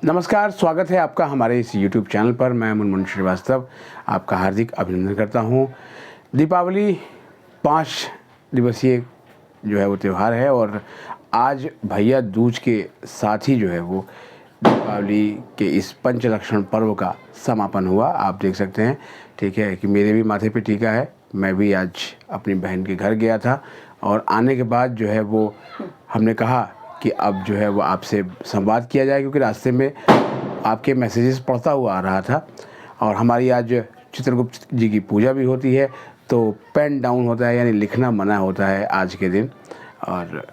नमस्कार, स्वागत है आपका हमारे इस YouTube चैनल पर। मैं मुनमुन श्रीवास्तव आपका हार्दिक अभिनंदन करता हूं। दीपावली 5 दिवसीय जो है वो त्यौहार है और आज भैया दूज के साथ ही जो है वो दीपावली के इस पंचलक्षण पर्व का समापन हुआ। आप देख सकते हैं, ठीक है, कि मेरे भी माथे पे टीका है। मैं भी आज अपनी बहन के घर गया था और आने के बाद जो है वो हमने कहा कि अब जो है वो आपसे संवाद किया जाए, क्योंकि रास्ते में आपके मैसेजेस पढ़ता हुआ आ रहा था। और हमारी आज चित्रगुप्त जी की पूजा भी होती है, तो पेन डाउन होता है, यानी लिखना मना होता है आज के दिन। और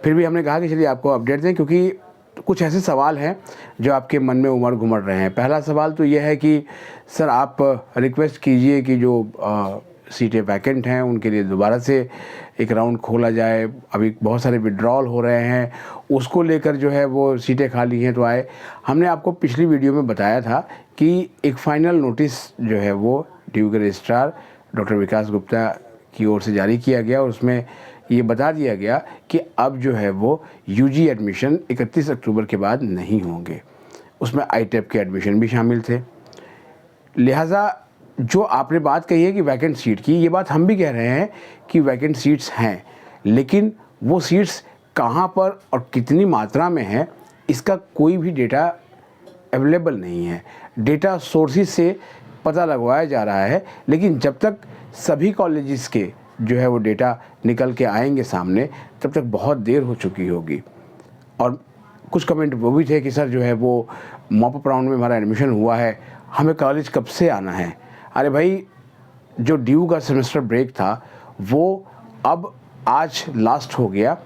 फिर भी हमने कहा कि चलिए आपको अपडेट दें, क्योंकि कुछ ऐसे सवाल हैं जो आपके मन में उमड़ घुमड़ रहे हैं। पहला सवाल तो यह है कि सर आप रिक्वेस्ट कीजिए कि जो सीटें वैकेंट हैं उनके लिए दोबारा से एक राउंड खोला जाए। अभी बहुत सारे विड्रॉल हो रहे हैं, उसको लेकर जो है वो सीटें खाली हैं तो आए। हमने आपको पिछली वीडियो में बताया था कि एक फ़ाइनल नोटिस जो है वो ड्यू के रजिस्ट्रार डॉक्टर विकास गुप्ता की ओर से जारी किया गया और उसमें ये बता दिया गया कि अब जो है वो यूजी एडमिशन 31 अक्टूबर के बाद नहीं होंगे। उसमें आईटेप के एडमिशन भी शामिल थे। लिहाजा जो आपने बात कही है कि वैकेंट सीट की, ये बात हम भी कह रहे हैं कि वैकेंट सीट्स हैं, लेकिन वो सीट्स कहाँ पर और कितनी मात्रा में हैं इसका कोई भी डेटा अवेलेबल नहीं है। डेटा सोर्सेज से पता लगवाया जा रहा है, लेकिन जब तक सभी कॉलेजेस के जो है वो डेटा निकल के आएंगे सामने, तब तक बहुत देर हो चुकी होगी। और कुछ कमेंट वो भी थे कि सर जो है वो मॉप अप राउंड में हमारा एडमिशन हुआ है, हमें कॉलेज कब से आना है। अरे भाई, जो ड्यू का सेमेस्टर ब्रेक था वो अब आज लास्ट हो गया।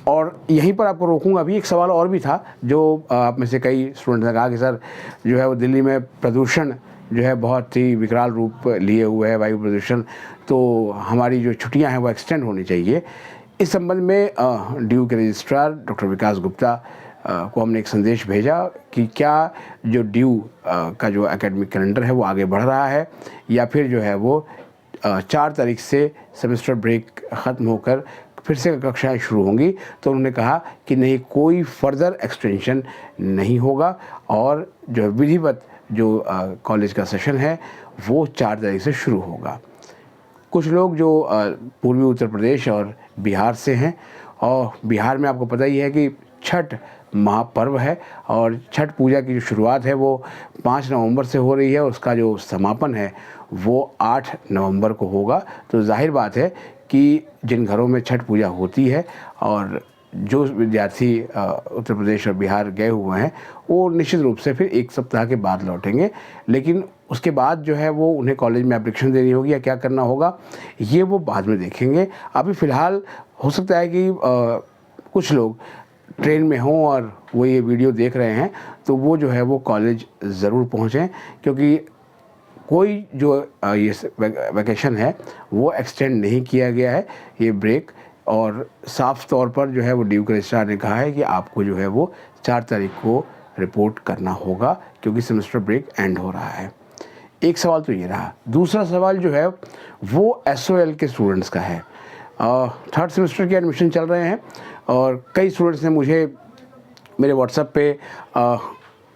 और यहीं पर आपको रोकूंगा। अभी एक सवाल और भी था जो आप में से कई स्टूडेंट्स ने कहा कि सर जो है वो दिल्ली में प्रदूषण जो है बहुत ही विकराल रूप लिए हुए है, वायु प्रदूषण, तो हमारी जो छुट्टियां हैं वो एक्सटेंड होनी चाहिए। इस संबंध में ड्यू के रजिस्ट्रार डॉक्टर विकास गुप्ता को हमने एक संदेश भेजा कि क्या जो ड्यू का जो एकेडमिक कैलेंडर है वो आगे बढ़ रहा है या फिर जो है वो 4 तारीख से सेमेस्टर ब्रेक ख़त्म होकर फिर से कक्षाएं शुरू होंगी। तो उन्होंने कहा कि नहीं, कोई फर्दर एक्सटेंशन नहीं होगा और जो विधिवत जो कॉलेज का सेशन है वो 4 तारीख से शुरू होगा। कुछ लोग जो पूर्वी उत्तर प्रदेश और बिहार से हैं, और बिहार में आपको पता ही है कि छठ महापर्व है और छठ पूजा की जो शुरुआत है वो 5 नवंबर से हो रही है। उसका जो समापन है वो 8 नवंबर को होगा। तो जाहिर बात है कि जिन घरों में छठ पूजा होती है और जो विद्यार्थी उत्तर प्रदेश और बिहार गए हुए हैं वो निश्चित रूप से फिर एक सप्ताह के बाद लौटेंगे, लेकिन उसके बाद जो है वो उन्हें कॉलेज में एप्लीकेशन देनी होगी या क्या करना होगा ये वो बाद में देखेंगे। अभी फ़िलहाल हो सकता है कि कुछ लोग ट्रेन में हों और वो ये वीडियो देख रहे हैं, तो वो जो है वो कॉलेज ज़रूर पहुँचें, क्योंकि कोई जो ये वैकेशन है वो एक्सटेंड नहीं किया गया है, ये ब्रेक। और साफ तौर पर जो है वो ड्यू के रजिस्ट्रार ने कहा है कि आपको जो है वो 4 तारीख को रिपोर्ट करना होगा, क्योंकि सेमेस्टर ब्रेक एंड हो रहा है। एक सवाल तो ये रहा। दूसरा सवाल जो है वो SOL के स्टूडेंट्स का है। 3rd सेमेस्टर के एडमिशन चल रहे हैं और कई स्टूडेंट्स ने मुझे मेरे व्हाट्सएप पे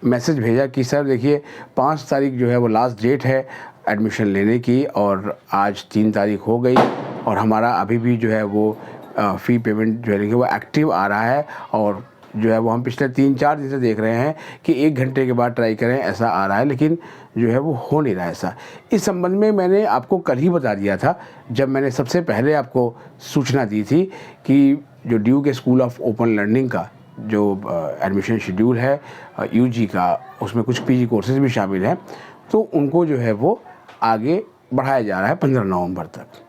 मैसेज भेजा कि सर देखिए 5 तारीख जो है वो लास्ट डेट है एडमिशन लेने की और आज 3 तारीख हो गई और हमारा अभी भी जो है वो फ़ी पेमेंट जो है वो एक्टिव आ रहा है, और जो है वो हम पिछले 3-4 दिन से देख रहे हैं कि 1 घंटे के बाद ट्राई करें ऐसा आ रहा है, लेकिन जो है वो हो नहीं रहा ऐसा। इस संबंध में मैंने आपको कल ही बता दिया था, जब मैंने सबसे पहले आपको सूचना दी थी कि जो ड्यू के स्कूल ऑफ ओपन लर्निंग का जो एडमिशन शेड्यूल है यूजी का, उसमें कुछ पीजी कोर्सेज भी शामिल हैं, तो उनको जो है वो आगे बढ़ाया जा रहा है 15 नवंबर तक।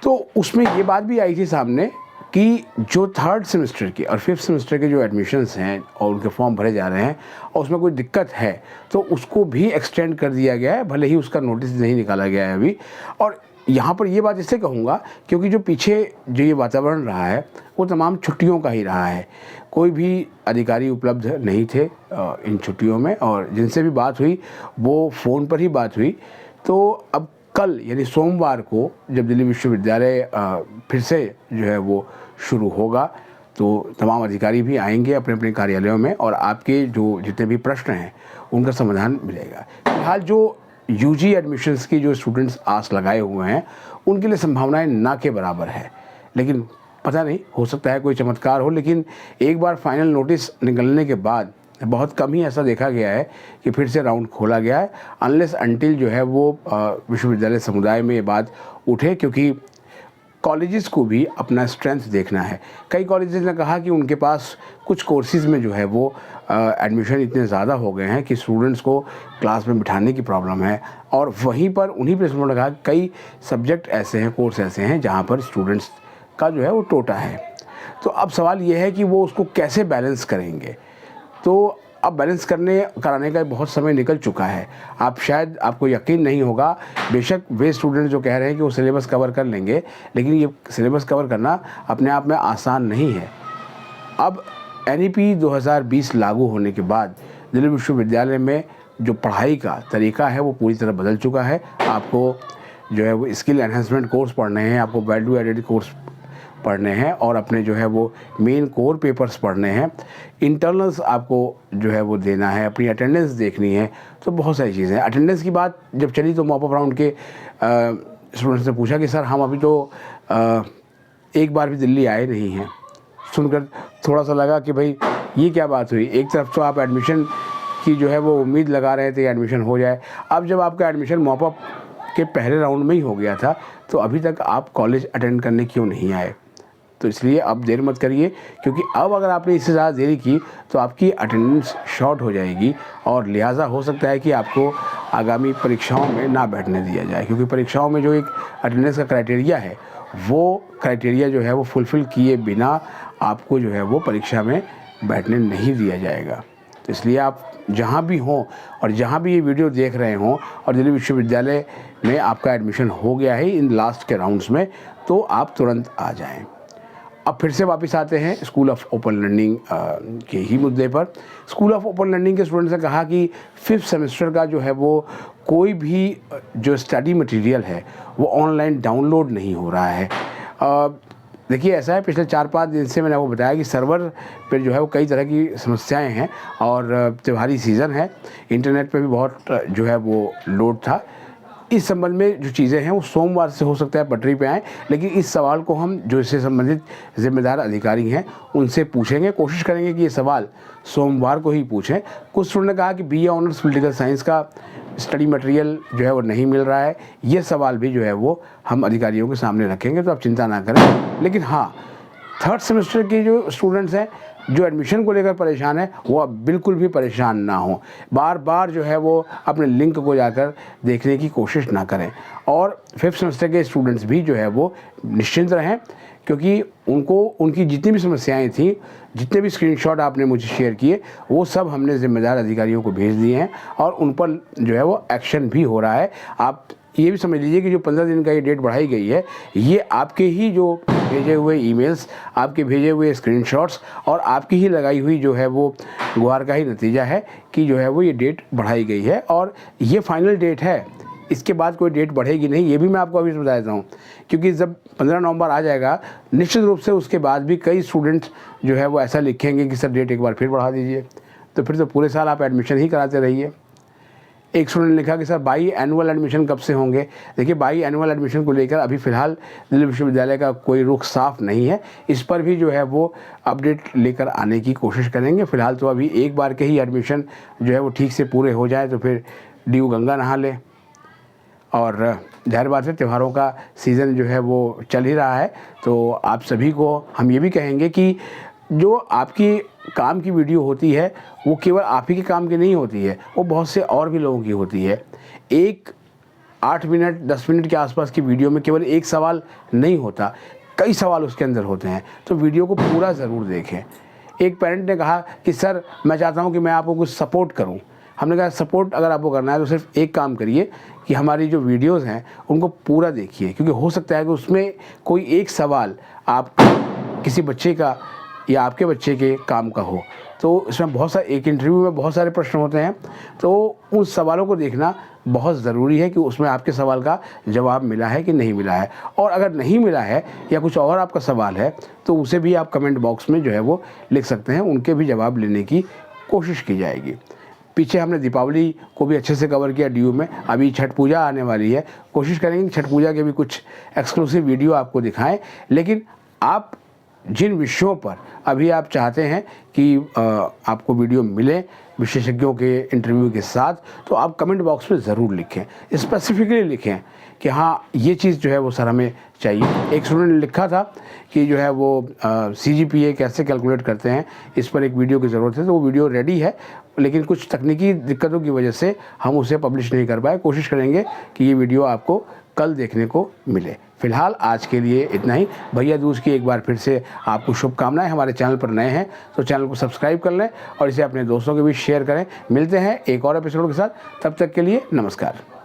तो उसमें ये बात भी आई थी सामने कि जो 3rd सेमेस्टर के और 5th सेमेस्टर के जो एडमिशन्स हैं और उनके फॉर्म भरे जा रहे हैं और उसमें कोई दिक्कत है तो उसको भी एक्सटेंड कर दिया गया है, भले ही उसका नोटिस नहीं निकाला गया है अभी। और यहाँ पर ये बात इसलिए कहूँगा क्योंकि जो पीछे जो ये वातावरण रहा है वो तमाम छुट्टियों का ही रहा है। कोई भी अधिकारी उपलब्ध नहीं थे इन छुट्टियों में, और जिनसे भी बात हुई वो फ़ोन पर ही बात हुई। तो अब कल यानी सोमवार को जब दिल्ली विश्वविद्यालय फिर से जो है वो शुरू होगा, तो तमाम अधिकारी भी आएंगे अपने अपने कार्यालयों में और आपके जो जितने भी प्रश्न हैं उनका समाधान मिलेगा। फिलहाल जो यूजी एडमिशन्स की जो स्टूडेंट्स आस लगाए हुए हैं उनके लिए संभावनाएं ना के बराबर है, लेकिन पता नहीं, हो सकता है कोई चमत्कार हो। लेकिन एक बार फाइनल नोटिस निकलने के बाद बहुत कम ही ऐसा देखा गया है कि फिर से राउंड खोला गया है, अनलेस अनटिल जो है वो विश्वविद्यालय समुदाय में ये बात उठे, क्योंकि कॉलेजेस को भी अपना स्ट्रेंथ देखना है। कई कॉलेजेस ने कहा कि उनके पास कुछ कोर्सेज़ में जो है वो एडमिशन इतने ज़्यादा हो गए हैं कि स्टूडेंट्स को क्लास में बिठाने की प्रॉब्लम है, और वहीं पर उन्हीं प्लेसमेंट ने कहा कई सब्जेक्ट ऐसे हैं, कोर्स ऐसे हैं जहाँ पर स्टूडेंट्स का जो है वो टोटा है। तो अब सवाल ये है कि वो उसको कैसे बैलेंस करेंगे। तो अब बैलेंस कराने का बहुत समय निकल चुका है। आपको यकीन नहीं होगा, बेशक वे स्टूडेंट जो कह रहे हैं कि वो सिलेबस कवर कर लेंगे, लेकिन ये सिलेबस कवर करना अपने आप में आसान नहीं है। अब एनईपी 2020 लागू होने के बाद दिल्ली विश्वविद्यालय में जो पढ़ाई का तरीका है वो पूरी तरह बदल चुका है। आपको जो है वो स्किल एनहांसमेंट कोर्स पढ़ने हैं, आपको वैल्यू एडेड कोर्स पढ़ने हैं, और अपने जो है वो मेन कोर पेपर्स पढ़ने हैं। इंटरनल्स आपको जो है वो देना है, अपनी अटेंडेंस देखनी है, तो बहुत सारी चीज़ें हैं। अटेंडेंस की बात जब चली तो मॉपअप राउंड के स्टूडेंट्स ने पूछा कि सर हम अभी तो एक बार भी दिल्ली आए नहीं हैं। सुनकर थोड़ा सा लगा कि भाई ये क्या बात हुई। एक तरफ तो आप एडमिशन की जो है वो उम्मीद लगा रहे थे एडमिशन हो जाए, अब जब आपका एडमिशन मॉपअप के पहले राउंड में ही हो गया था तो अभी तक आप कॉलेज अटेंड करने क्यों नहीं आए। तो इसलिए अब देर मत करिए, क्योंकि अब अगर आपने इससे ज़्यादा देरी की तो आपकी अटेंडेंस शॉर्ट हो जाएगी, और लिहाजा हो सकता है कि आपको आगामी परीक्षाओं में ना बैठने दिया जाए, क्योंकि परीक्षाओं में जो एक अटेंडेंस का क्राइटेरिया है वो क्राइटेरिया जो है वो फुलफ़िल किए बिना आपको जो है वो परीक्षा में बैठने नहीं दिया जाएगा। तो इसलिए आप जहाँ भी हों और जहाँ भी ये वीडियो देख रहे हों और दिल्ली विश्वविद्यालय में आपका एडमिशन हो गया है इन लास्ट के राउंड्स में, तो आप तुरंत आ जाएं। अब फिर से वापस आते हैं स्कूल ऑफ ओपन लर्निंग के ही मुद्दे पर। स्कूल ऑफ ओपन लर्निंग के स्टूडेंट्स ने कहा कि 5th सेमेस्टर का जो है वो कोई भी जो स्टडी मटेरियल है वो ऑनलाइन डाउनलोड नहीं हो रहा है। देखिए ऐसा है, पिछले 4-5 दिन से मैंने आपको बताया कि सर्वर पर जो है वो कई तरह की समस्याएं हैं, और त्योहारी सीज़न है, इंटरनेट पे भी बहुत जो है वो लोड था। इस संबंध में जो चीज़ें हैं वो सोमवार से हो सकता है पटरी पे आएँ, लेकिन इस सवाल को हम जो इससे संबंधित जिम्मेदार अधिकारी हैं उनसे पूछेंगे, कोशिश करेंगे कि ये सवाल सोमवार को ही पूछें। कुछ स्टूडेंट ने कहा कि BA ऑनर्स पॉलिटिकल साइंस का स्टडी मटेरियल जो है वो नहीं मिल रहा है, ये सवाल भी जो है वो हम अधिकारियों के सामने रखेंगे, तो आप चिंता ना करें। लेकिन हाँ, 3rd सेमेस्टर के जो स्टूडेंट्स हैं जो एडमिशन को लेकर परेशान है वो अब बिल्कुल भी परेशान ना हो, बार बार जो है वो अपने लिंक को जाकर देखने की कोशिश ना करें। और 5th सेमेस्टर के स्टूडेंट्स भी जो है वो निश्चिंत रहें, क्योंकि उनकी जितनी भी समस्याएं थी, जितने भी स्क्रीनशॉट आपने मुझे शेयर किए, वो सब हमने जिम्मेदार अधिकारियों को भेज दिए हैं और उन पर जो है वो एक्शन भी हो रहा है। आप ये भी समझ लीजिए कि जो 15 दिन का ये डेट बढ़ाई गई है, ये आपके ही जो भेजे हुए ईमेल्स, आपके भेजे हुए स्क्रीनशॉट्स और आपकी ही लगाई हुई जो है वो गुहार का ही नतीजा है कि जो है वो ये डेट बढ़ाई गई है, और ये फाइनल डेट है। इसके बाद कोई डेट बढ़ेगी नहीं, ये भी मैं आपको अभी बता देता हूँ, क्योंकि जब 15 नवंबर आ जाएगा निश्चित रूप से उसके बाद भी कई स्टूडेंट्स जो है वो ऐसा लिखेंगे कि सर डेट एक बार फिर बढ़ा दीजिए, तो फिर तो पूरे साल आप एडमिशन ही कराते रहिए। एक स्टूडेंट ने लिखा कि सर बाई एनुअल एडमिशन कब से होंगे। देखिए बाई एनुअल एडमिशन को लेकर अभी फ़िलहाल दिल्ली विश्वविद्यालय का कोई रुख साफ नहीं है, इस पर भी जो है वो अपडेट लेकर आने की कोशिश करेंगे। फ़िलहाल तो अभी एक बार के ही एडमिशन जो है वो ठीक से पूरे हो जाए तो फिर ड्यू गंगा नहा ले, और जाहिर बात है त्योहारों का सीज़न जो है वो चल ही रहा है। तो आप सभी को हम ये भी कहेंगे कि जो आपकी काम की वीडियो होती है वो केवल आप ही के काम की नहीं होती है, वो बहुत से और भी लोगों की होती है। एक 8 मिनट 10 मिनट के आसपास की वीडियो में केवल एक सवाल नहीं होता, कई सवाल उसके अंदर होते हैं, तो वीडियो को पूरा ज़रूर देखें। एक पेरेंट ने कहा कि सर मैं चाहता हूँ कि मैं आपको कुछ सपोर्ट करूँ। हमने कहा सपोर्ट अगर आपको करना है तो सिर्फ एक काम करिए कि हमारी जो वीडियोज़ हैं उनको पूरा देखिए, क्योंकि हो सकता है कि उसमें कोई एक सवाल आप किसी बच्चे का या आपके बच्चे के काम का हो। तो इसमें बहुत सारे, एक इंटरव्यू में बहुत सारे प्रश्न होते हैं, तो उन सवालों को देखना बहुत ज़रूरी है कि उसमें आपके सवाल का जवाब मिला है कि नहीं मिला है। और अगर नहीं मिला है या कुछ और आपका सवाल है तो उसे भी आप कमेंट बॉक्स में जो है वो लिख सकते हैं, उनके भी जवाब लेने की कोशिश की जाएगी। पीछे हमने दीपावली को भी अच्छे से कवर किया ड्यू में, अभी छठ पूजा आने वाली है, कोशिश करेंगे कि छठ पूजा के भी कुछ एक्सक्लूसिव वीडियो आपको दिखाएं। लेकिन आप जिन विषयों पर अभी आप चाहते हैं कि आपको वीडियो मिले विशेषज्ञों के इंटरव्यू के साथ, तो आप कमेंट बॉक्स में ज़रूर लिखें, स्पेसिफिकली लिखें कि हाँ ये चीज़ जो है वो सर हमें चाहिए। एक स्टूडेंट ने लिखा था कि जो है वो CGPA कैसे कैलकुलेट करते हैं, इस पर एक वीडियो की ज़रूरत है, तो वो वीडियो रेडी है, लेकिन कुछ तकनीकी दिक्कतों की वजह से हम उसे पब्लिश नहीं कर पाए। कोशिश करेंगे कि ये वीडियो आपको कल देखने को मिले। फिलहाल आज के लिए इतना ही। भैया दूज की एक बार फिर से आपको शुभकामनाएं। हमारे चैनल पर नए हैं तो चैनल को सब्सक्राइब कर लें और इसे अपने दोस्तों के बीच शेयर करें। मिलते हैं एक और एपिसोड के साथ, तब तक के लिए नमस्कार।